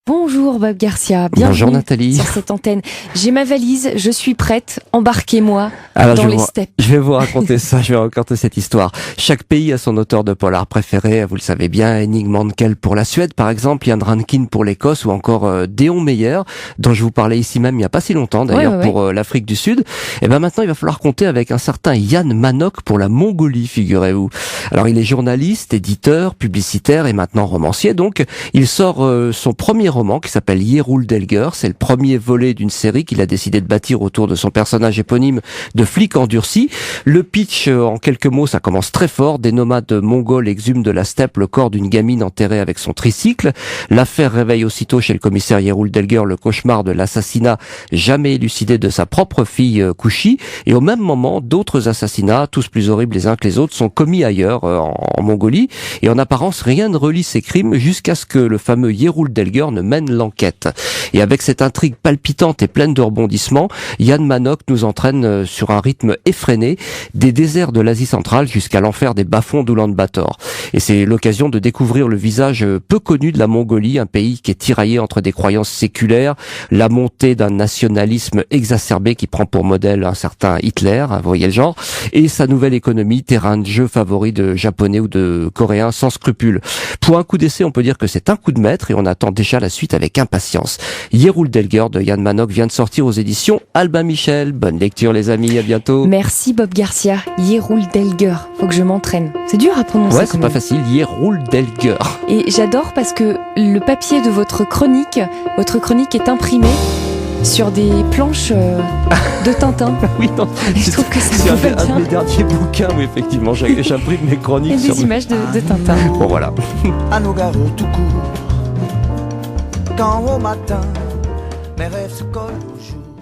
Bonjour Bob Garcia, bienvenue. Bonjour Nathalie. Sur cette antenne. J'ai ma valise, je suis prête, embarquez-moi dans les steppes. Je vais vous raconter ça, je vais raconter cette histoire. Chaque pays a son auteur de polar préféré, vous le savez bien, Henning Mankell pour la Suède par exemple, Jan Rankin pour l'Écosse ou encore Déon Meyer, dont je vous parlais ici même il n'y a pas si longtemps d'ailleurs pour l'Afrique du Sud. Et ben maintenant il va falloir compter avec un certain Jan Manok pour la Mongolie, figurez-vous. Alors il est journaliste, éditeur, publicitaire et maintenant romancier, donc il sort son premier roman qui s'appelle Yeroul Delger. C'est le premier volet d'une série qu'il a décidé de bâtir autour de son personnage éponyme de flic endurci. Le pitch, en quelques mots, ça commence très fort. Des nomades mongols exhument de la steppe le corps d'une gamine enterrée avec son tricycle. L'affaire réveille aussitôt chez le commissaire Yeroul Delger le cauchemar de l'assassinat jamais élucidé de sa propre fille Kushi. Et au même moment, d'autres assassinats, tous plus horribles les uns que les autres, sont commis ailleurs, en Mongolie. Et en apparence, rien ne relie ces crimes jusqu'à ce que le fameux Yeroul Delger ne mène l'enquête. Et avec cette intrigue palpitante et pleine de rebondissements, Jan Manok nous entraîne sur un rythme effréné des déserts de l'Asie centrale jusqu'à l'enfer des bas-fonds d'Oulan-Bator. Et c'est l'occasion de découvrir le visage peu connu de la Mongolie, un pays qui est tiraillé entre des croyances séculaires, la montée d'un nationalisme exacerbé qui prend pour modèle un certain Hitler, vous voyez le genre, et sa nouvelle économie, terrain de jeu favori de Japonais ou de Coréens sans scrupules. Pour un coup d'essai, on peut dire que c'est un coup de maître et on attend déjà la suite avec impatience. Yeroul Delger de Jan Manok vient de sortir aux éditions Albin Michel. Bonne lecture les amis, à bientôt. Merci Bob Garcia. Yeroul Delger, faut que je m'entraîne. C'est dur à prononcer. Ouais, c'est pas facile. Yeroul Delger. Et j'adore parce que le papier de votre chronique est imprimé sur des planches de Tintin. Oui, non. Je trouve que ça me va un de bien. mes derniers bouquins où effectivement j'imprime mes chroniques Et sur des images de Tintin. Bon voilà. À nos gares tout court, quand au matin mes rêves se collent au jour.